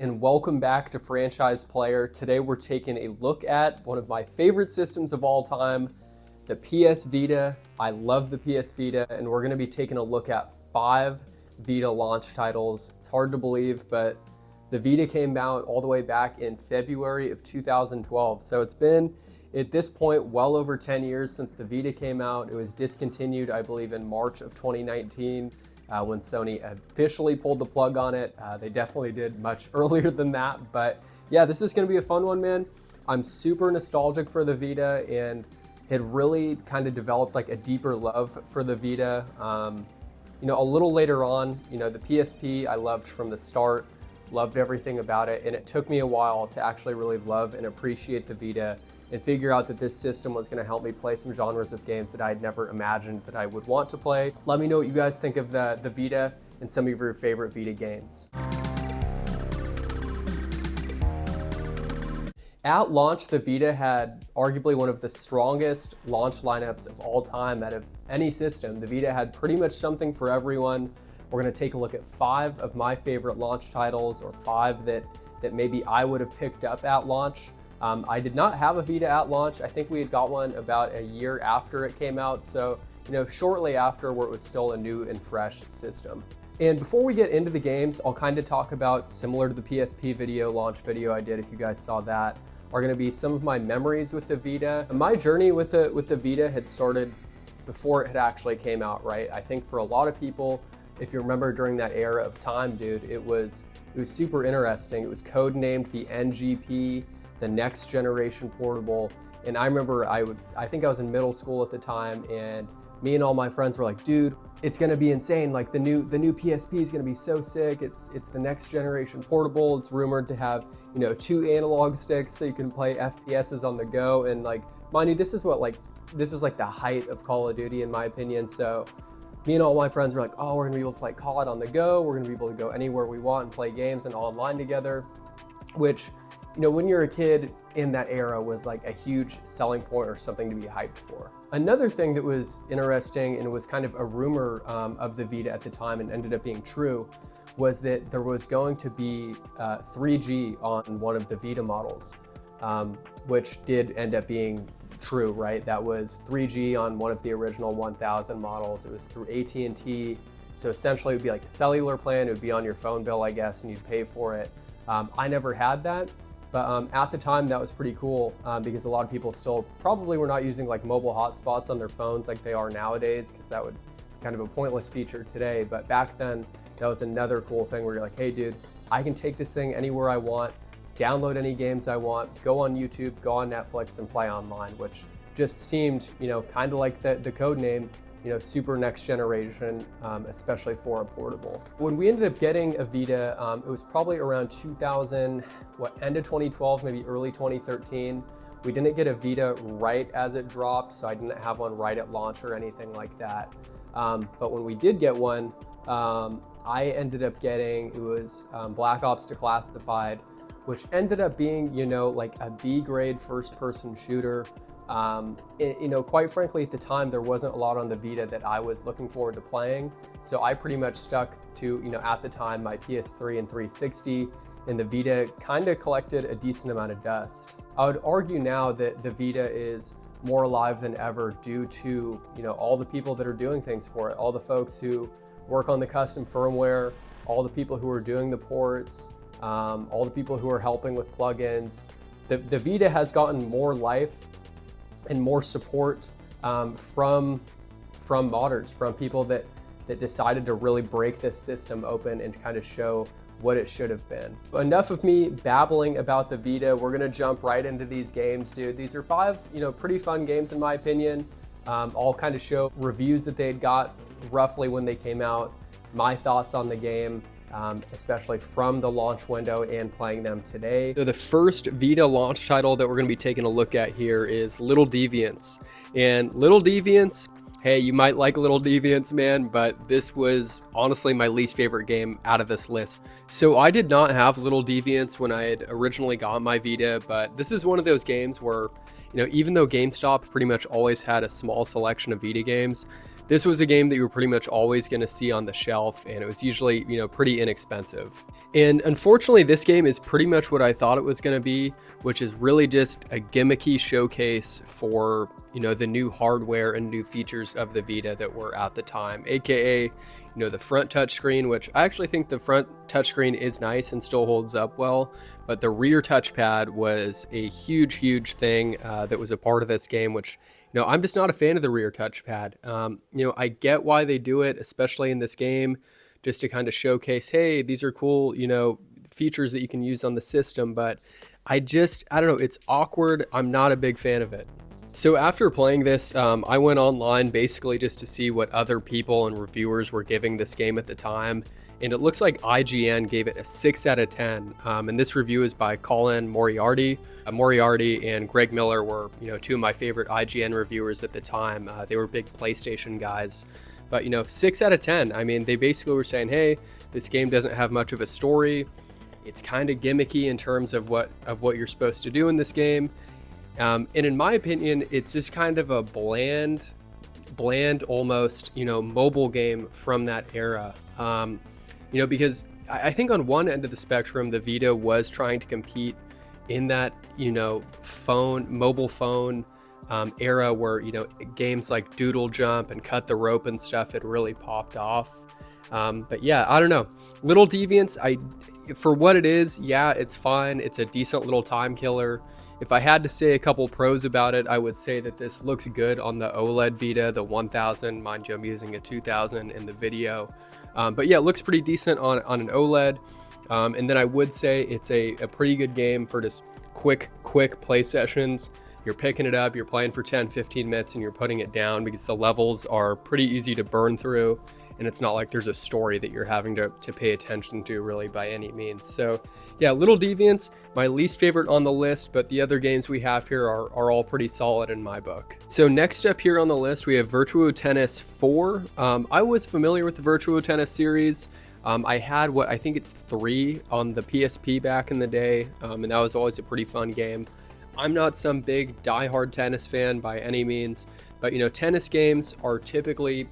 And welcome back to Franchise Player. Today we're taking a look at one of my favorite systems of all time, the PS Vita. I love the PS Vita, and we're going to be taking a look at 5 Vita launch titles. It's hard to believe, but the Vita came out all the way back in February of 2012. So it's been, at this point, well over 10 years since the Vita came out. It was discontinued, I believe, in March of 2019. When Sony officially pulled the plug on it. They definitely did much earlier than that, but yeah, this is gonna be a fun one, man. I'm super nostalgic for the Vita and had really kind of developed like a deeper love for the Vita. A little later on, the PSP I loved from the start, loved everything about it, and it took me a while to actually really love and appreciate the Vita and figure out that this system was going to help me play some genres of games that I had never imagined that I would want to play. Let me know what you guys think of the Vita and some of your favorite Vita games. At launch, the Vita had arguably one of the strongest launch lineups of all time out of any system. The Vita had pretty much something for everyone. We're going to take a look at 5 of my favorite launch titles, or 5 that maybe I would have picked up at launch. I did not have a Vita at launch. I think we had got one about a year after it came out. So, shortly after, where it was still a new and fresh system. And before we get into the games, I'll kind of talk about, similar to the PSP launch video I did, if you guys saw that, are going to be some of my memories with the Vita. My journey with the Vita had started before it had actually came out, right? I think for a lot of people, if you remember during that era of time, dude, it was super interesting. It was codenamed the NGP, the next generation portable. And I remember I think I was in middle school at the time, and me and all my friends were like, dude, it's gonna be insane. Like the new PSP is gonna be so sick. It's the next generation portable. It's rumored to have, 2 analog sticks so you can play FPSs on the go. And like, mind you, this was like the height of Call of Duty in my opinion. So me and all my friends were like, oh, we're gonna be able to play COD on the go. We're gonna be able to go anywhere we want and play games and online together, which, when you're a kid in that era was like a huge selling point or something to be hyped for. Another thing that was interesting, and it was kind of a rumor of the Vita at the time and ended up being true, was that there was going to be 3G on one of the Vita models, which did end up being true, right? That was 3G on one of the original 1000 models. It was through AT&T. So essentially it would be like a cellular plan. It would be on your phone bill, I guess, and you'd pay for it. I never had that. But at the time, that was pretty cool because a lot of people still probably were not using like mobile hotspots on their phones like they are nowadays, because that would kind of a pointless feature today. But back then, that was another cool thing where you're like, hey, dude, I can take this thing anywhere I want, download any games I want, go on YouTube, go on Netflix, and play online, which just seemed, kind of like the code name, super next generation, especially for a portable. When we ended up getting a Vita, it was probably around 2000, end of 2012, maybe early 2013. We didn't get a Vita right as it dropped, so I didn't have one right at launch or anything like that. But when we did get one, I ended up getting, it was Black Ops Declassified, which ended up being, like a B grade first person shooter. Quite frankly, at the time, there wasn't a lot on the Vita that I was looking forward to playing. So I pretty much stuck to, at the time, my PS3 and 360, and the Vita kind of collected a decent amount of dust. I would argue now that the Vita is more alive than ever due to, all the people that are doing things for it, all the folks who work on the custom firmware, all the people who are doing the ports, all the people who are helping with plugins. The Vita has gotten more life and more support from modders, from people that decided to really break this system open and kind of show what it should have been. Enough of me babbling about the Vita. We're gonna jump right into these games, dude. These are 5, pretty fun games in my opinion. All kind of show reviews that they'd got roughly when they came out, my thoughts on the game, especially from the launch window and playing them today. So the first Vita launch title that we're going to be taking a look at here is Little Deviants. And Little Deviants, hey, you might like Little Deviants, man, but this was honestly my least favorite game out of this list. So I did not have Little Deviants when I had originally got my Vita, but this is one of those games where, even though GameStop pretty much always had a small selection of Vita games, This was a game that you were pretty much always going to see on the shelf, and it was usually, pretty inexpensive. And unfortunately, this game is pretty much what I thought it was going to be, which is really just a gimmicky showcase for, the new hardware and new features of the Vita that were at the time, aka, the front touchscreen, which I actually think the front touchscreen is nice and still holds up well, but the rear touchpad was a huge thing that was a part of this game, which, I'm just not a fan of the rear touchpad. I get why they do it, especially in this game, just to kind of showcase, hey, these are cool, features that you can use on the system, but I don't know, it's awkward. I'm not a big fan of it. So after playing this, I went online basically just to see what other people and reviewers were giving this game at the time. And it looks like IGN gave it a 6 out of 10. And this review is by Colin Moriarty. Moriarty and Greg Miller were, two of my favorite IGN reviewers at the time. They were big PlayStation guys. But, 6 out of 10. I mean, they basically were saying, hey, this game doesn't have much of a story. It's kind of gimmicky in terms of what you're supposed to do in this game. And in my opinion, it's just kind of a bland almost, mobile game from that era. Because I think on one end of the spectrum, the Vita was trying to compete in that, mobile phone era where, games like Doodle Jump and Cut the Rope and stuff had really popped off. But yeah, I don't know. Little Deviants, for what it is, yeah, it's fine. It's a decent little time killer. If I had to say a couple pros about it, I would say that this looks good on the OLED Vita, the 1000. Mind you, I'm using a 2000 in the video. But yeah, it looks pretty decent on an OLED. And then I would say it's a pretty good game for just quick play sessions. You're picking it up, you're playing for 10, 15 minutes, and you're putting it down because the levels are pretty easy to burn through. And it's not like there's a story that you're having to pay attention to really by any means. So yeah, Little Deviants, my least favorite on the list, but the other games we have here are all pretty solid in my book. So next up here on the list, we have Virtuo Tennis 4. I was familiar with the Virtuo Tennis series. I had I think it's 3 on the PSP back in the day, and that was always a pretty fun game. I'm not some big diehard tennis fan by any means, but tennis games are typically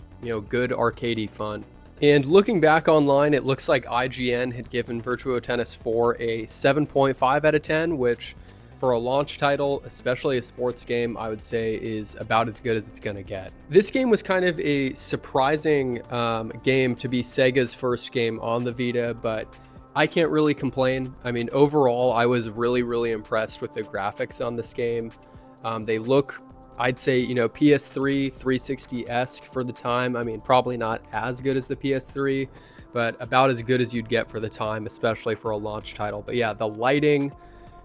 good arcadey fun. And looking back online, it looks like IGN had given Virtuo Tennis 4 a 7.5 out of 10, which for a launch title, especially a sports game, I would say is about as good as it's gonna get. This game was kind of a surprising game to be Sega's first game on the Vita, but I can't really complain. I mean, overall, I was really impressed with the graphics on this game. They look, I'd say, PS3 360-esque for the time. I mean, probably not as good as the PS3, but about as good as you'd get for the time, especially for a launch title. But yeah, the lighting,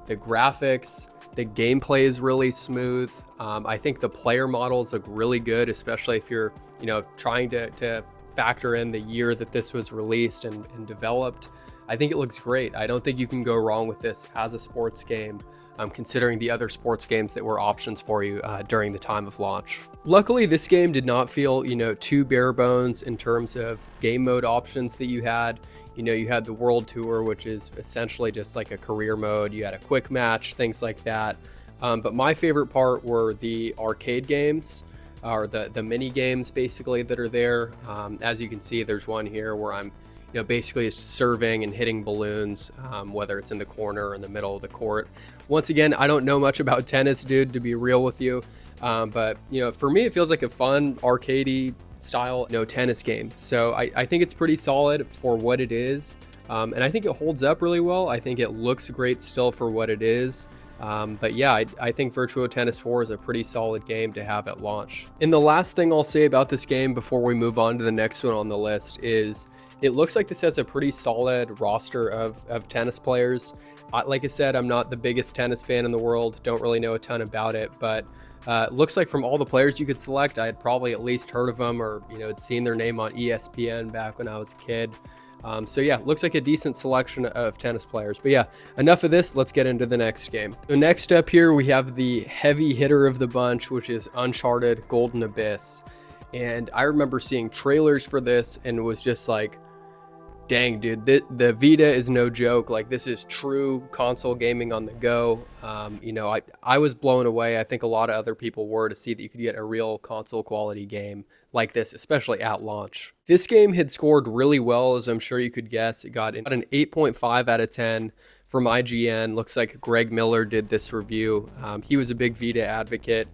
the graphics, the gameplay is really smooth. I think the player models look really good, especially if you're, trying to factor in the year that this was released and developed. I think it looks great. I don't think you can go wrong with this as a sports game, considering the other sports games that were options for you during the time of launch. Luckily, this game did not feel, too bare bones in terms of game mode options that you had. You had the World Tour, which is essentially just like a career mode. You had a quick match, things like that. But my favorite part were the arcade games, or the mini games basically that are there. As you can see, there's one here where I'm basically it's serving and hitting balloons, whether it's in the corner or in the middle of the court. Once again, I don't know much about tennis, dude, to be real with you. But, for me, it feels like a fun arcadey style, tennis game. So I think it's pretty solid for what it is. And I think it holds up really well. I think it looks great still for what it is. But yeah, I think Virtuo Tennis 4 is a pretty solid game to have at launch. And the last thing I'll say about this game before we move on to the next one on the list is it looks like this has a pretty solid roster of tennis players. Like I said, I'm not the biggest tennis fan in the world, don't really know a ton about it, but it looks like from all the players you could select, I had probably at least heard of them or had seen their name on ESPN back when I was a kid. So yeah, looks like a decent selection of tennis players. But yeah, enough of this, let's get into the next game. So next up here, we have the heavy hitter of the bunch, which is Uncharted Golden Abyss. And I remember seeing trailers for this and was just like, Dang, dude, the Vita is no joke. Like, this is true console gaming on the go. I was blown away. I think a lot of other people were, to see that you could get a real console quality game like this, especially at launch. This game had scored really well, as I'm sure you could guess. It got an 8.5 out of 10 from IGN. Looks like Greg Miller did this review. He was a big Vita advocate.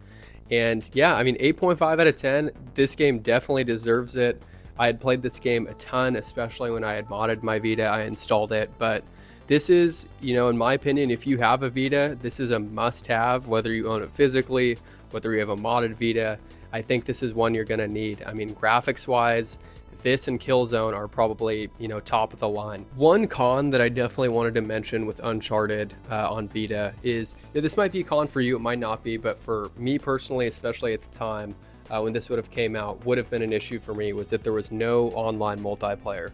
And yeah, I mean, 8.5 out of 10, this game definitely deserves it. I had played this game a ton, especially when I had modded my Vita. I installed it, but this is, in my opinion, if you have a Vita, this is a must-have, whether you own it physically, whether you have a modded Vita. I think this is one you're gonna need. I mean, graphics-wise, this and Killzone are probably, top of the line. One con that I definitely wanted to mention with Uncharted on Vita is, this might be a con for you, it might not be, but for me personally, especially at the time, when this would have came out, would have been an issue for me, was that there was no online multiplayer.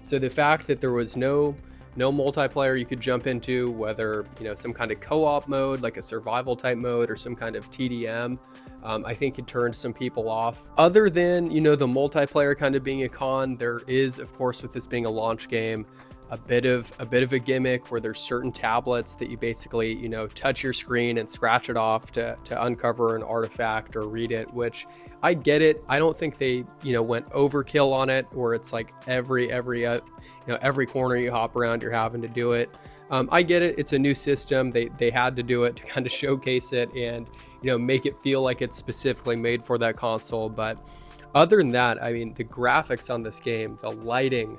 So the fact that there was no multiplayer you could jump into, whether some kind of co-op mode, like a survival type mode, or some kind of TDM, I think it turned some people off. Other than the multiplayer kind of being a con, there is, of course, with this being a launch game, a bit of a gimmick where there's certain tablets that you basically touch your screen and scratch it off to uncover an artifact or read it, which I get it. I don't think they went overkill on it, where it's like every corner you hop around you're having to do it. I get it. It's a new system. They had to do it to kind of showcase it and make it feel like it's specifically made for that console. But other than that, I mean, the graphics on this game, the lighting,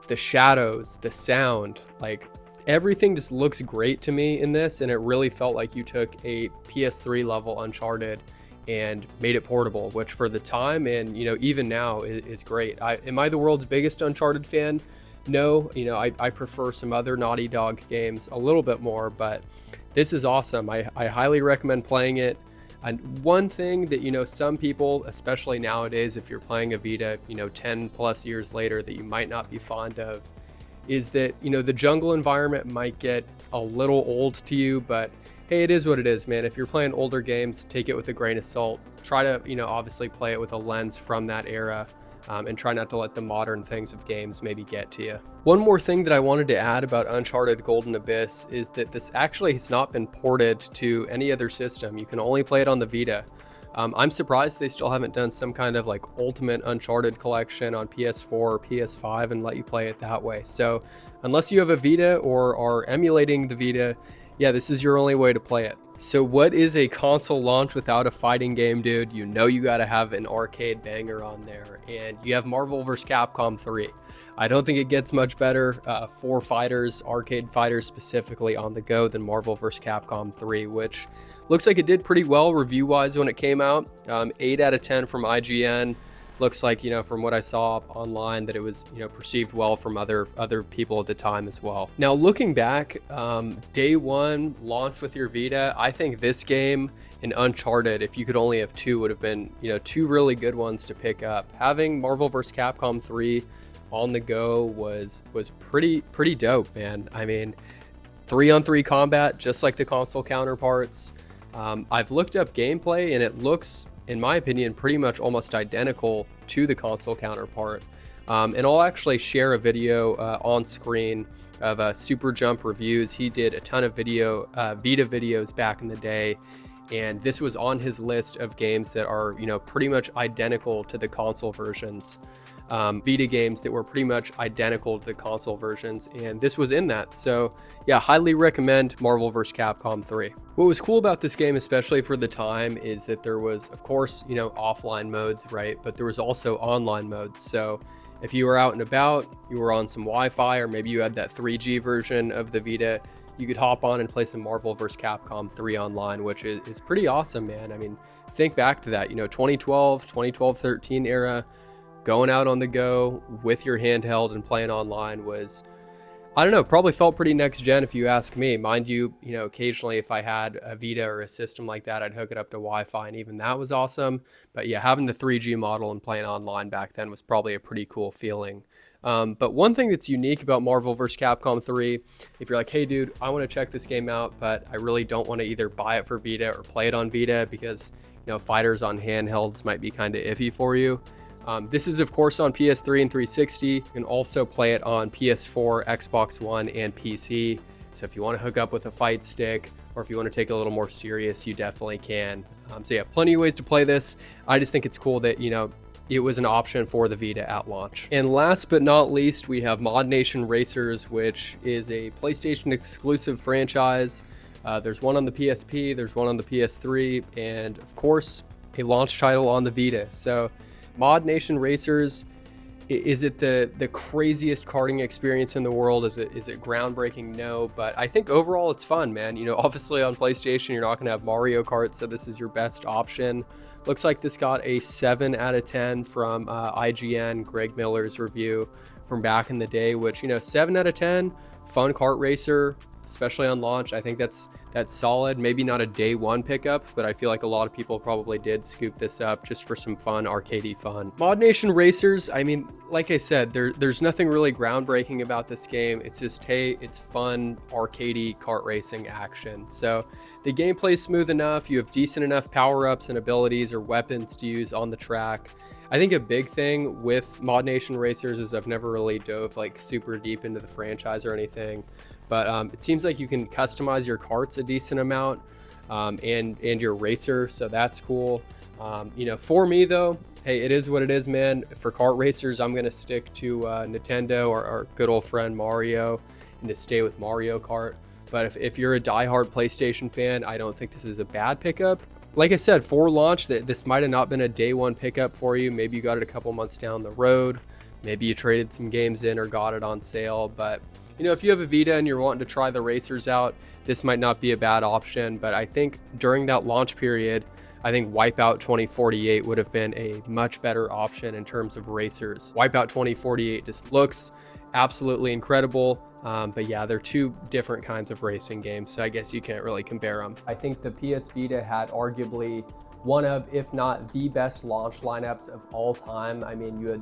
the shadows, the sound, like everything just looks great to me in this. And it really felt like you took a PS3 level Uncharted and made it portable, which for the time and even now is great. Am I the world's biggest Uncharted fan? No, I prefer some other Naughty Dog games a little bit more, but this is awesome. I highly recommend playing it. And one thing that some people, especially nowadays, if you're playing a Vita 10 plus years later, that you might not be fond of, is that the jungle environment might get a little old to you, but hey, it is what it is, man. If you're playing older games, take it with a grain of salt. Try to obviously play it with a lens from that era, and try not to let the modern things of games maybe get to you. One more thing that I wanted to add about Uncharted Golden Abyss is that this actually has not been ported to any other system. You can only play it on the Vita. I'm surprised they still haven't done some kind of like ultimate Uncharted collection on PS4 or PS5 and let you play it that way. So unless you have a Vita or are emulating the Vita, yeah, this is your only way to play it. So what is a console launch without a fighting game, dude? You gotta have an arcade banger on there. And you have Marvel vs. Capcom 3. I don't think it gets much better for fighters, arcade fighters specifically, on the go than Marvel vs. Capcom 3, which looks like it did pretty well review-wise when it came out. 8 out of 10 from IGN. Looks like, from what I saw online, that it was, perceived well from other people at the time as well. Now, looking back, day one, launch with your Vita, I think this game and Uncharted, if you could only have two, would have been, two really good ones to pick up. Having Marvel vs. Capcom 3 on the go was pretty dope, man. I mean, 3-on-3 combat, just like the console counterparts. I've looked up gameplay, and it looks, in my opinion, pretty much almost identical to the console counterpart. And I'll actually share a video on screen of Super Jump Reviews. He did a ton of Vita videos back in the day, and this was on his list of games that are, pretty much identical to the console versions. Vita games that were pretty much identical to the console versions, and this was in that. So yeah, highly recommend Marvel vs. Capcom 3. What was cool about this game, especially for the time, is that there was, of course, offline modes, right? But there was also online modes. So if you were out and about, you were on some Wi-Fi, or maybe you had that 3G version of the Vita, you could hop on and play some Marvel vs. Capcom 3 online, which is pretty awesome, man. I mean, think back to that, 2012-13 era. Going out on the go with your handheld and playing online was, I don't know, probably felt pretty next gen if you ask me. Mind you, occasionally if I had a Vita or a system like that, I'd hook it up to Wi-Fi, and even that was awesome. But yeah, having the 3G model and playing online back then was probably a pretty cool feeling. But one thing that's unique about Marvel vs. Capcom 3, if you're like, hey dude, I want to check this game out, but I really don't want to either buy it for Vita or play it on Vita because, fighters on handhelds might be kind of iffy for you. This is of course on PS3 and 360. You can also play it on PS4, Xbox One, and PC. So if you want to hook up with a fight stick, or if you want to take it a little more serious, you definitely can. So yeah, plenty of ways to play this. I just think it's cool that, it was an option for the Vita at launch. And last but not least, we have ModNation Racers, which is a PlayStation exclusive franchise. There's one on the PSP, there's one on the PS3, and of course, a launch title on the Vita. So ModNation Racers, is it the craziest karting experience in the world? Is it groundbreaking? No, but I think overall it's fun, man. Obviously on PlayStation, you're not gonna have Mario Kart, so this is your best option. Looks like this got a 7 out of 10 from IGN, Greg Miller's review from back in the day, which, 7 out of 10, fun kart racer, especially on launch. I think that's solid. Maybe not a day one pickup, but I feel like a lot of people probably did scoop this up just for some fun, arcadey fun. ModNation Racers, I mean, like I said, there's nothing really groundbreaking about this game. It's just, hey, it's fun, arcadey kart racing action. So the gameplay's smooth enough. You have decent enough power-ups and abilities or weapons to use on the track. I think a big thing with ModNation Racers is I've never really dove like super deep into the franchise or anything, but it seems like you can customize your karts a decent amount and your racer, so that's cool. For me though, hey, it is what it is, man. For kart racers, I'm gonna stick to Nintendo or our good old friend Mario, and to stay with Mario Kart. But if you're a diehard PlayStation fan, I don't think this is a bad pickup. Like I said, for launch, this might have not been a day one pickup for you. Maybe you got it a couple months down the road. Maybe you traded some games in or got it on sale. But, if you have a Vita and you're wanting to try the racers out, this might not be a bad option. But I think during that launch period, I think Wipeout 2048 would have been a much better option in terms of racers. Wipeout 2048 just looks absolutely incredible. But yeah, they're two different kinds of racing games, so I guess you can't really compare them. I think the PS Vita had arguably one of, if not the best launch lineups of all time. I mean, you had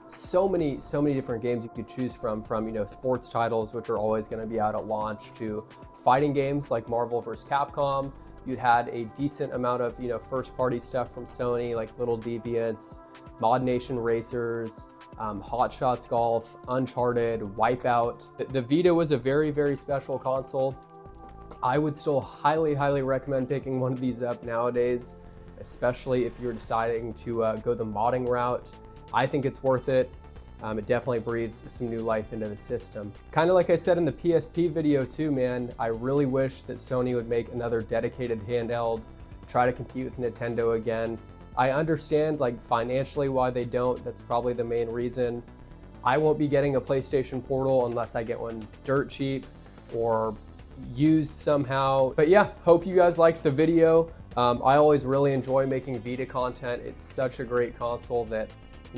so many different games you could choose from sports titles, which are always going to be out at launch, to fighting games like Marvel vs. Capcom. You'd had a decent amount of first party stuff from Sony, like Little Deviants, ModNation Racers, Hot Shots Golf, Uncharted, Wipeout. The Vita was a very, very special console. I would still highly recommend picking one of these up nowadays, especially if you're deciding to go the modding route. I think it's worth it. It definitely breathes some new life into the system. Kind of like I said in the PSP video too, man, I really wish that Sony would make another dedicated handheld, try to compete with Nintendo again. I understand financially why they don't. That's probably the main reason. I won't be getting a PlayStation Portal unless I get one dirt cheap or used somehow. But yeah, hope you guys liked the video. I always really enjoy making Vita content. It's such a great console that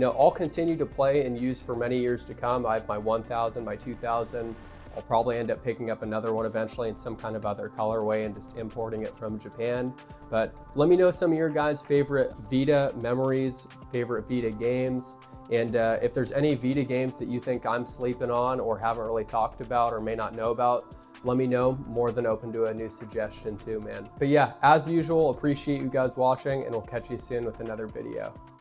I'll continue to play and use for many years to come. I have my 1000, my 2000. I'll probably end up picking up another one eventually in some kind of other colorway and just importing it from Japan. But let me know some of your guys' favorite Vita memories, favorite Vita games, and if there's any Vita games that you think I'm sleeping on or haven't really talked about or may not know about, let me know. More than open to a new suggestion too, man. But yeah, as usual, appreciate you guys watching, and we'll catch you soon with another video.